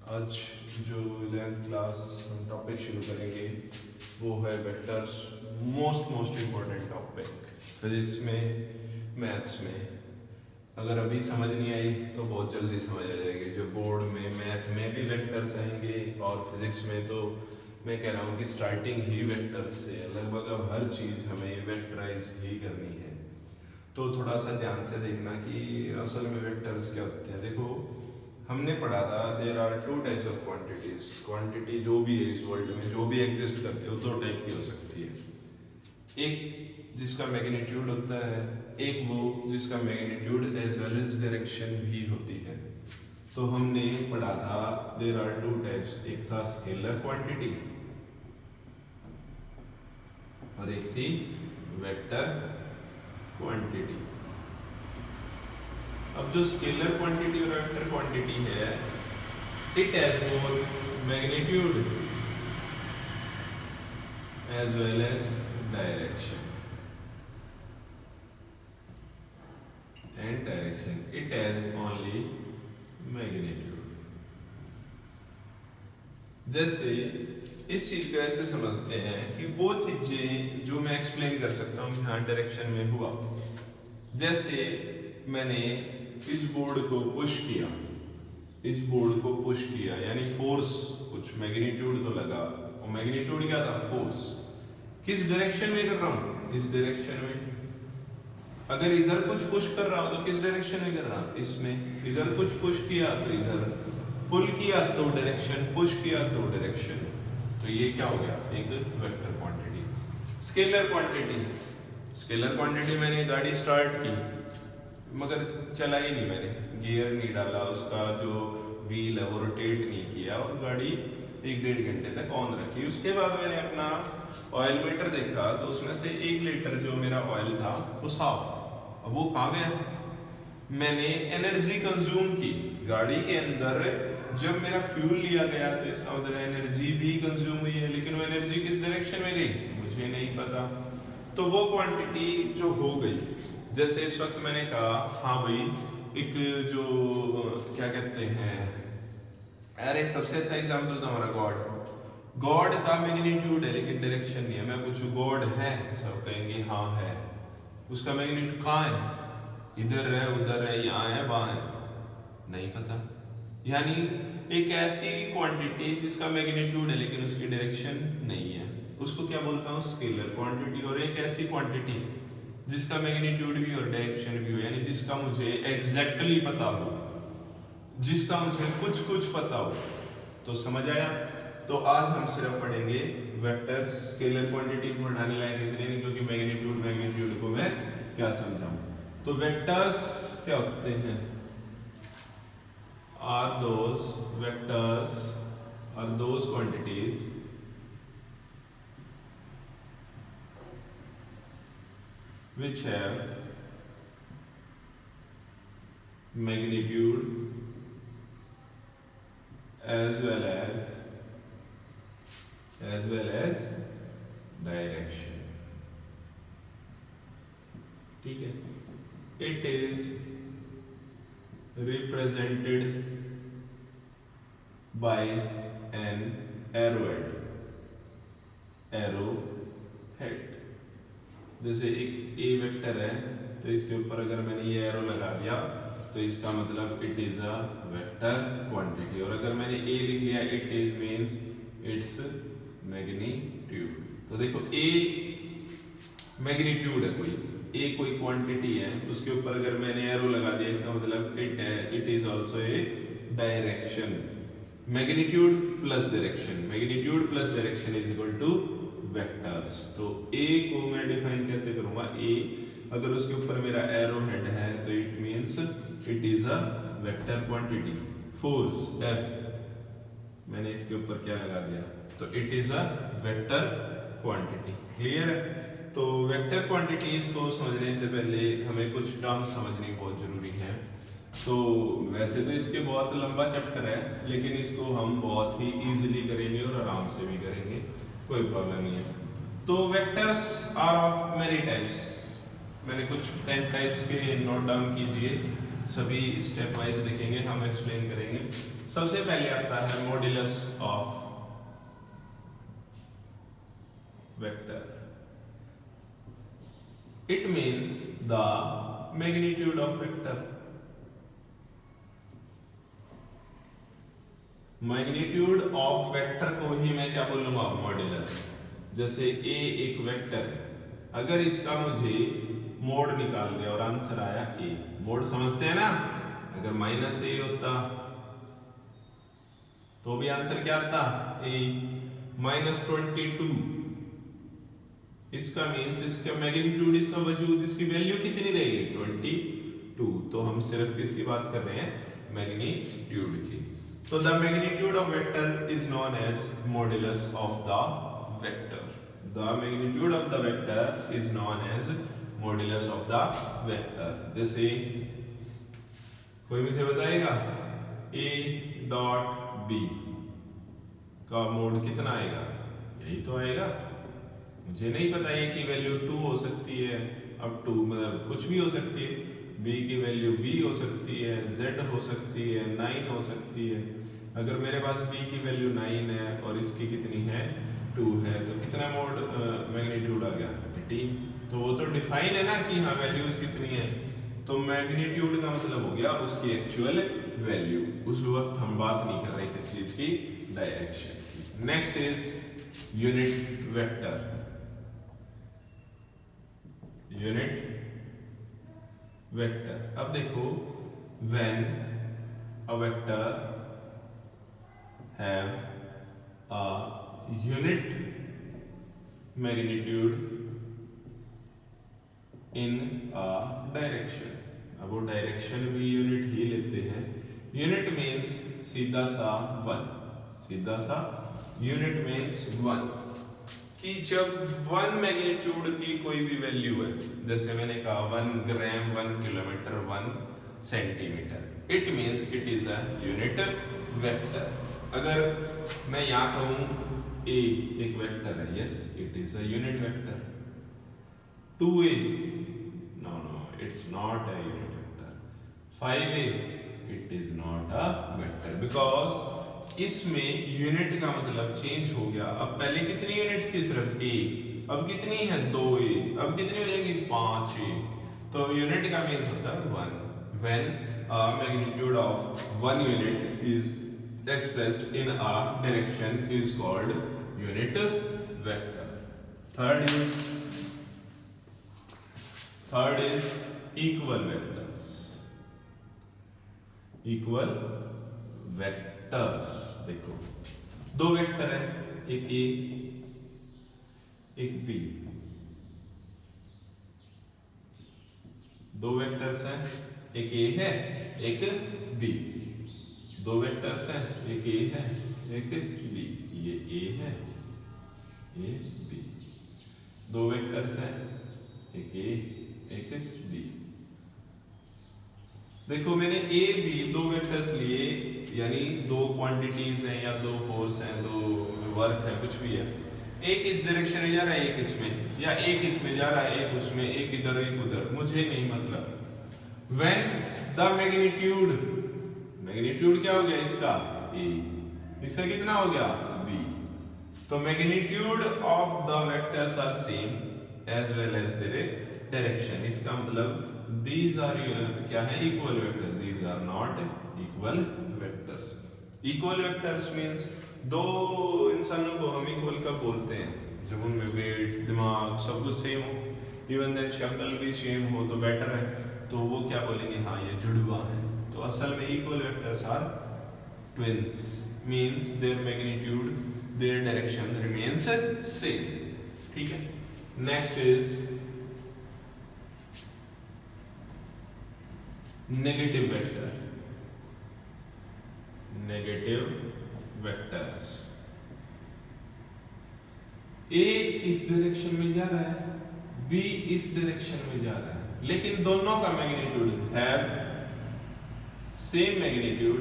आज जो 11th class हम टॉपिक शुरू करेंगे वो है vectors. Most important topic physics में, मैथ्स में। अगर अभी समझ नहीं आई तो बहुत जल्दी समझ आ जाएगी। जो बोर्ड में मैथ में भी वेक्टर्स आएंगे और फिजिक्स में तो मैं कह रहा हूँ कि स्टार्टिंग ही वेक्टर्स से, लगभग अब हर चीज़ हमें वेक्टराइज ही करनी है। तो थोड़ा सा ध्यान से देखना कि असल में वेक्टर्स क्या होते हैं। देखो, हमने पढ़ा था there are two types of quantities. Quantity जो भी है इस वर्ल्ड में, जो भी एग्जिस्ट करते हो, दो टाइप की हो सकती है। एक जिसका मैग्नीट्यूड होता है, एक वो जिसका magnitude as well as direction भी होती है। तो हमने पढ़ा था देयर आर टू टाइप्स, एक था स्केलर क्वांटिटी और एक थी वेक्टर क्वांटिटी। अब जो स्केलर क्वांटिटी और वेक्टर क्वांटिटी है, it has both magnitude as well as direction and direction. It has only magnitude. जैसे इस चीज को ऐसे समझते हैं कि वो चीजें जो मैं एक्सप्लेन कर सकता हूँ हाँ डायरेक्शन में हुआ। जैसे मैंने इस बोर्ड को पुश किया, इस बोर्ड को पुश किया यानी फोर्स, कुछ मैग्नीट्यूड तो लगा, और मैग्नीट्यूड क्या था? फोर्स। किस डायरेक्शन में कर रहा हूँ? इस डायरेक्शन में। अगर इधर कुछ पुश कर रहा हूं तो किस डायरेक्शन में कर रहा हूं? इसमें। इधर कुछ पुश किया तो इधर, पुल किया तो डायरेक्शन, पुश किया तो डायरेक्शन। तो ये क्या हो गया? एक vector quantity. Scalar quantity, scalar quantity मैंने गाड़ी स्टार्ट की मगर चला ही नहीं, मैंने गियर नहीं डाला, उसका जो व्हील है वो रोटेट नहीं किया और गाड़ी 1-1.5 घंटे तक ऑन रखी। उसके बाद मैंने अपना ऑयल मीटर देखा तो उसमें से 1 लीटर जो मेरा ऑयल था वो साफ। अब वो कहाँ गया? मैंने एनर्जी कंज्यूम की गाड़ी के अंदर। जब मेरा फ्यूल लिया गया तो इसका मतलब एनर्जी भी कंज्यूम हुई है, लेकिन वो एनर्जी किस डायरेक्शन में गई मुझे नहीं पता। तो वो क्वांटिटी जो हो गई, जैसे इस वक्त मैंने कहा हाँ भाई, एक जो क्या कहते हैं यार, एक सबसे अच्छा एग्जांपल तो हमारा गॉड का मैग्नीट्यूड है लेकिन डायरेक्शन नहीं है। मैं पूछूं गॉड है, सब कहेंगे हाँ है। उसका मैग्नीट्यूड कहाँ है? इधर है, उधर है, यहाँ है, वहां है, नहीं पता। यानी एक ऐसी क्वांटिटी जिसका मैग्नीट्यूड है लेकिन उसकी डायरेक्शन नहीं है, उसको क्या बोलता हूँ? Scalar quantity. और एक ऐसी क्वांटिटी जिसका मैग्नीट्यूड भी और डायरेक्शन भी हो, यानी जिसका मुझे एग्जैक्टली पता हो, जिसका मुझे कुछ पता हो। तो समझ आया? तो आज हम सिर्फ पढ़ेंगे वेक्टर्स। स्केलर क्वांटिटी को पढ़ाने लायक इसलिए नहीं क्योंकि मैग्नीट्यूड को मैं क्या समझाऊं। तो वेक्टर्स क्या होते हैं? Are those vectors are those quantities which have magnitude as well as direction. ठीक है? It is represented by an arrowhead. जैसे एक ए वेक्टर है तो इसके ऊपर अगर मैंने ये एरो लगा दिया तो इसका मतलब it is a vector quantity. और अगर मैंने ए लिख लिया, it is means its magnitude. तो देखो, ए मैग्नीट्यूड है, कोई क्वांटिटी है, उसके ऊपर अगर मैंने एरो लगा दिया इसका मतलब it is also a direction. Magnitude plus direction is equal two vectors. तो ए को मैं डिफाइन कैसे करूंगा? ए अगर उसके ऊपर मेरा एरो हेड है तो it means it is a vector quantity. Force F मैंने इसके ऊपर क्या लगा दिया तो it is a vector quantity. Clear है? तो वेक्टर क्वांटिटीज को समझने से पहले हमें कुछ टर्म समझनी बहुत जरूरी है। तो वैसे तो इसके बहुत लंबा चैप्टर है लेकिन इसको हम बहुत ही इजीली करेंगे और आराम से भी करेंगे, कोई प्रॉब्लम नहीं है। तो vectors are of many types. मैंने कुछ 10 टाइप्स के नोट डाउन कीजिए, सभी स्टेप वाइज लिखेंगे, हम एक्सप्लेन करेंगे। सबसे पहले आता है modulus of vector. It means the magnitude of vector. Magnitude of vector को ही मैं क्या बोलूंगा, मॉड्यूलस। जैसे ए एक वेक्टर है, अगर इसका मुझे मोड निकाल दिया और आंसर आया ए, मोड समझते हैं ना, अगर माइनस ए होता तो भी आंसर क्या आता, ए। -22 इसका मीन्स इसका मैग्नीट्यूड, इसका वजूद, इसकी वैल्यू कितनी रहेगी, 22। तो हम सिर्फ किसकी बात कर रहे हैं, मैग्नीट्यूड की। तो the magnitude of vector is known as modulus of the vector. The magnitude of the vector is known as modulus of the vector. जैसे कोई मुझे बताएगा a डॉट b का मोड कितना आएगा, यही तो आएगा। मुझे नहीं पता a की वैल्यू 2 हो सकती है, अब 2 मतलब कुछ भी हो सकती है, b की वैल्यू b हो सकती है, z हो सकती है, 9 हो सकती है। अगर मेरे पास b की वैल्यू 9 है और इसकी कितनी है, 2 है, तो कितना मोड मैग्नीट्यूड आ गया, 18। तो वो तो डिफाइन है ना कि हाँ वैल्यूज कितनी है, तो मैग्नीट्यूड का मतलब हो गया उसकी एक्चुअल वैल्यू। उस वक्त हम बात नहीं कर रहे किस चीज की, direction. Next is unit vector. Unit vector, अब देखो, when a vector have a unit magnitude in a direction. अब वो डायरेक्शन भी यूनिट ही लेते हैं। यूनिट मीन्स सीधा सा 1, सीधा सा यूनिट मीन्स 1, कि जब 1 मैग्नीट्यूड की कोई भी वैल्यू है, जैसे मैंने कहा 1 ग्राम 1 kilometre 1 centimetre, it means it is a unit vector. अगर मैं यहाँ कहूँ a एक वेक्टर है, yes it is a unit vector. 2a, no, it's not a unit vector. 5a, it is not a vector because इसमें unit का मतलब change हो गया। अब पहले कितनी यूनिट थी, सिर्फ a, अब कितनी है, 2a, अब कितनी हो जाएगी, 5a। तो यूनिट का मीन्स होता है 1। When a magnitude of 1 unit is expressed in a direction is called unit vector. Third is equal vectors. Equal vectors, देखो दो वेक्टर है, एक a एक b। दो वेक्टर्स हैं, एक a है एक b। दो वेक्टर्स हैं, एक a है एक b। ये a है ये b। दो वेक्टर्स हैं, एक a एक b। देखो मैंने a b दो वेक्टर्स लिए, यानी दो क्वांटिटीज हैं या दो फोर्स हैं, दो वर्क है, कुछ भी है। एक इस डायरेक्शन में जा रहा है, एक इसमें, या एक इसमें जा रहा है, एक उसमें, एक इधर एक उधर, मुझे नहीं मतलब। व्हेन द मैग्नीट्यूड क्या हो गया इसका, a, इसका कितना हो गया, b। तो magnitude of the vectors are same as well as their direction. इसका मतलब these are क्या है, equal vector, these are not equal vectors। Equal vectors means दो इंसानों को हम इक्वल कब बोलते हैं, जब उनमें वेट, दिमाग सब कुछ सेम हो, इवन देन शक्ल भी सेम हो तो बेटर है, तो वो क्या बोलेंगे, हाँ ये जुड़वा है। तो असल में equal vectors are twins, means their magnitude, their direction remains same. ठीक है, next is negative vector. Negative vectors, A इस डायरेक्शन में जा रहा है, B इस डायरेक्शन में जा रहा है, लेकिन दोनों का magnitude have same magnitude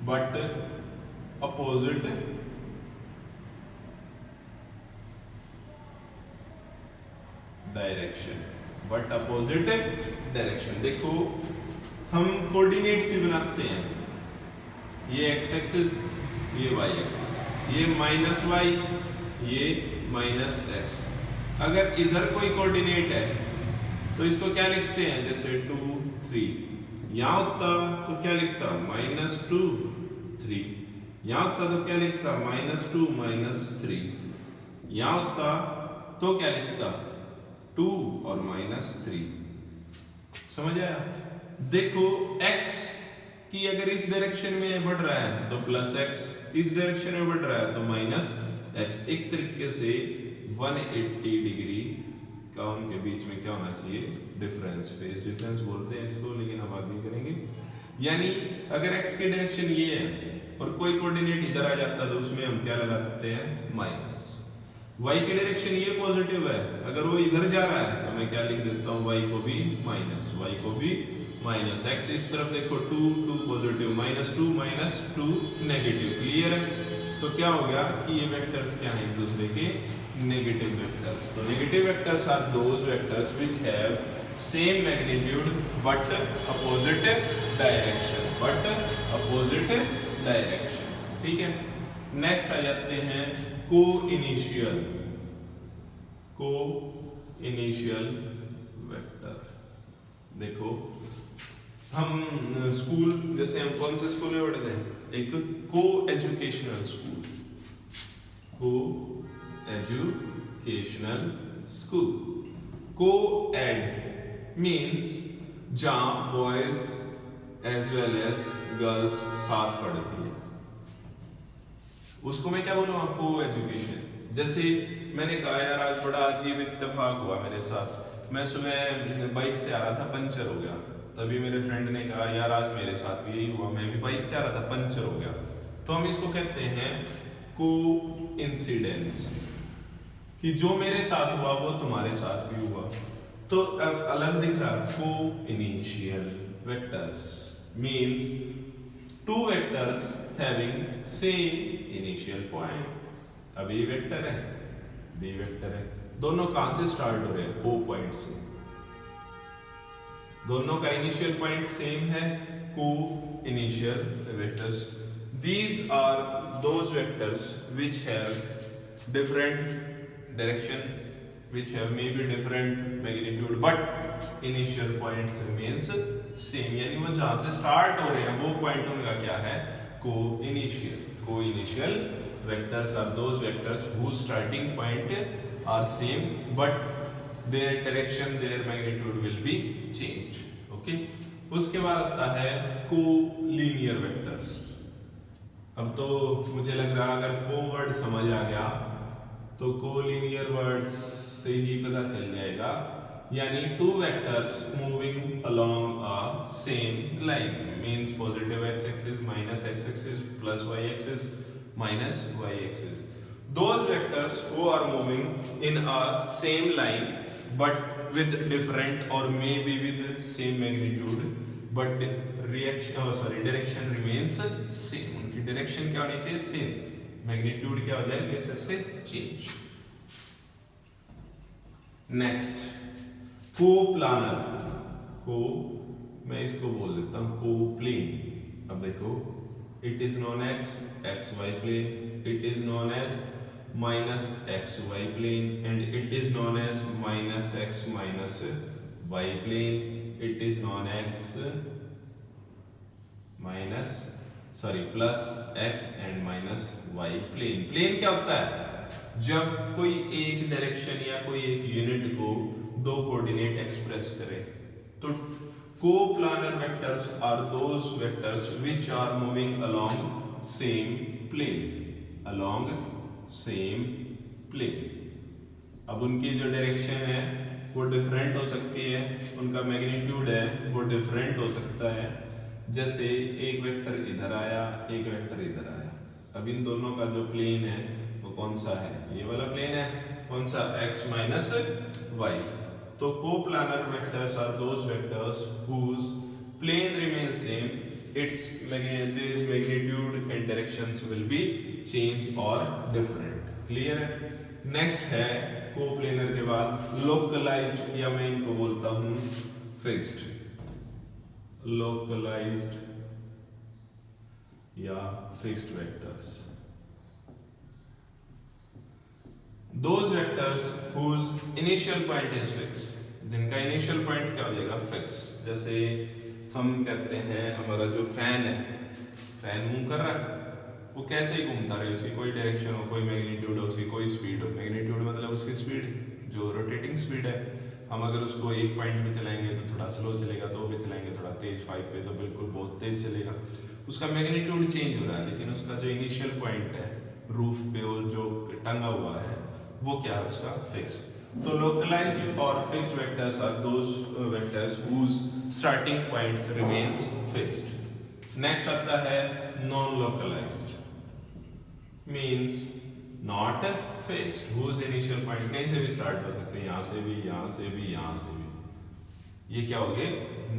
but opposite direction, but opposite direction. देखो हम कोऑर्डिनेट्स भी बनाते हैं, ये एक्स एक्सिस, ये वाई एक्सिस, ये माइनस वाई, ये माइनस एक्स। अगर इधर कोई कोऑर्डिनेट है तो इसको क्या लिखते हैं, जैसे 2 3, यहां होता तो क्या लिखता -2 3, यहां होता तो क्या लिखता -2 -3, यहां होता तो क्या लिखता 2 और -3। समझ आया? देखो x की अगर इस डायरेक्शन में बढ़ रहा है तो प्लस x, इस डायरेक्शन में बढ़ रहा है तो माइनस x। एक तरीके से 180 डिग्री का उनके बीच में क्या होना चाहिए, डिफरेंस, फेज डिफरेंस बोलते हैं इसको, लेकिन हम आगे करेंगे। यानी अगर x की डायरेक्शन ये है और कोई कोऑर्डिनेट इधर आ जाता तो उसमें हम क्या लगाते हैं, माइनस। y की डायरेक्शन ये पॉजिटिव है, अगर वो इधर जा रहा है तो मैं क्या लिख देता हूँ, y को भी माइनस, y को भी माइनस। x इस तरफ देखो 2 2 पॉजिटिव, -2 नेगेटिव। क्लियर है? तो क्या हो गया कि ये वेक्टर्स क्या हैं, एक दूसरे के नेगेटिव वेक्टर्स। तो negative vectors are those vectors which have same magnitude but opposite direction, ठीक है। नेक्स्ट आ जाते हैं को इनिशियल वेक्टर। देखो हम स्कूल, जैसे हम कौन से स्कूल में पढ़ते हैं, एक coeducational school. Coed means जहां boys as well as girls साथ पढ़ती है, उसको मैं क्या बोलूँ, को एजुकेशन। जैसे मैंने कहा यार आज बड़ा अजीब इत्तेफाक हुआ मेरे साथ, मैं सुबह बाइक से आ रहा था, पंचर हो गया। तभी मेरे फ्रेंड ने कहा यार आज मेरे साथ भी यही हुआ, मैं भी बाइक से आ रहा था, पंचर हो गया। तो हम इसको कहते हैं को इंसिडेंस, कि जो मेरे साथ हुआ वो तुम्हारे साथ भी हुआ। तो अब अलग दिख रहा, को initial vectors means two vectors having same initial point. अब ये वेक्टर है, बी वेक्टर है, दोनों कहां से स्टार्ट हो रहे हैं, ओ पॉइंट से, दोनों का इनिशियल पॉइंट सेम है, को initial vectors. These are those vectors which have different direction, which have maybe different magnitude, but initial points remains same। यानी वो जहां से स्टार्ट हो रहे हैं वो पॉइंट उनका क्या है, को initial vectors are those vectors whose starting point are same but their direction, their magnitude will be changed। okay? उसके बाद आता है को लीनियर वेक्टर्स। अब तो मुझे लग रहा अगर को वर्ड समझ आ गया तो को लीनियर वर्ड्स से ही पता चल जाएगा। यानी two vectors moving along a same line means positive x axis minus x axis plus y axis minus y axis. Those vectors who are moving in a same line but with different or maybe with same magnitude but direction remains same। उनकी direction क्या होनी चाहिए, same, magnitude क्या हो जाए बेशक से change. Next coplanar, को मैं इसको बोल देता हूं कोप्लेन। अब देखो it is known as x y plane, it is known as minus x y plane and it is known as minus x minus y plane, it is known as plus x and minus y plane. Plane क्या होता है, जब कोई एक direction या कोई एक unit को दो कोऑर्डिनेट एक्सप्रेस करे। तो coplanar vectors are those vectors which are moving along same plane, अब उनकी जो डायरेक्शन है वो डिफरेंट हो सकती है, उनका मैग्नीट्यूड है वो डिफरेंट हो सकता है। जैसे एक वेक्टर इधर आया, एक वेक्टर इधर आया, अब इन दोनों का जो प्लेन है वो कौन सा है, ये वाला प्लेन है, कौन सा, x माइनस वाई। तो coplanar vectors are those vectors whose plane remains same, its magnitude and directions will be changed or different। Clear है? नेक्स्ट है कोप्लेनर के बाद लोकलाइज्ड, या मैं इनको बोलता हूं फिक्स्ड। localized या fixed vectors. Those vectors whose initial point is fixed. जिनका इनिशियल पॉइंट क्या हो जाएगा? फिक्स. जैसे हम कहते हैं हमारा जो फैन है, फैन मूव कर रहा है, वो कैसे ही घूमता रहे, उसकी कोई डायरेक्शन हो, कोई मैग्नीट्यूड हो, उसकी कोई स्पीड हो. मैग्नीट्यूड मतलब उसकी स्पीड, जो रोटेटिंग स्पीड है. हम अगर उसको एक पॉइंट पे चलाएंगे तो थोड़ा स्लो चलेगा, 2 पे चलाएंगे थोड़ा तेज, 5 पे तो बिल्कुल बहुत तेज चलेगा. उसका मैग्नीट्यूड चेंज हो रहा है, लेकिन उसका जो इनिशियल पॉइंट है रूफ पे वो जो टंगा हुआ है वो क्या है? उसका फिक्स. तो लोकलाइज्ड और fixed vectors are those vectors whose starting points remains fixed. Next आता है non localized, means not fixed, whose initial point कहीं से भी स्टार्ट हो सकते हैं, यहां से भी, यहां से भी, यहां से भी. ये क्या हो गए?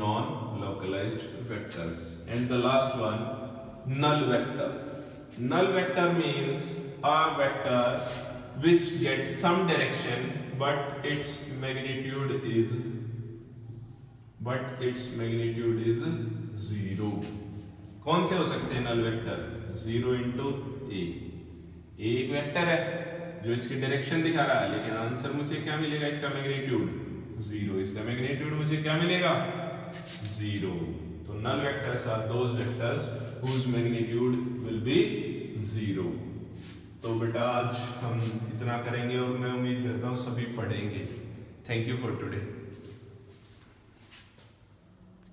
Non localized vectors. And the last one, null vector. Null vector means a vector which gets some direction but its magnitude is 0. कौन से हो सकते हैं null vector? 0 into a. a एक वेक्टर है जो इसकी डायरेक्शन दिखा रहा है, लेकिन आंसर मुझे क्या मिलेगा? इसका मैग्नीट्यूड 0. इसका मैग्नीट्यूड मुझे क्या मिलेगा? 0. तो null vectors are those vectors whose magnitude will be 0. तो बेटा आज हम इतना करेंगे और मैं उम्मीद करता हूँ सभी पढ़ेंगे. Thank you for today.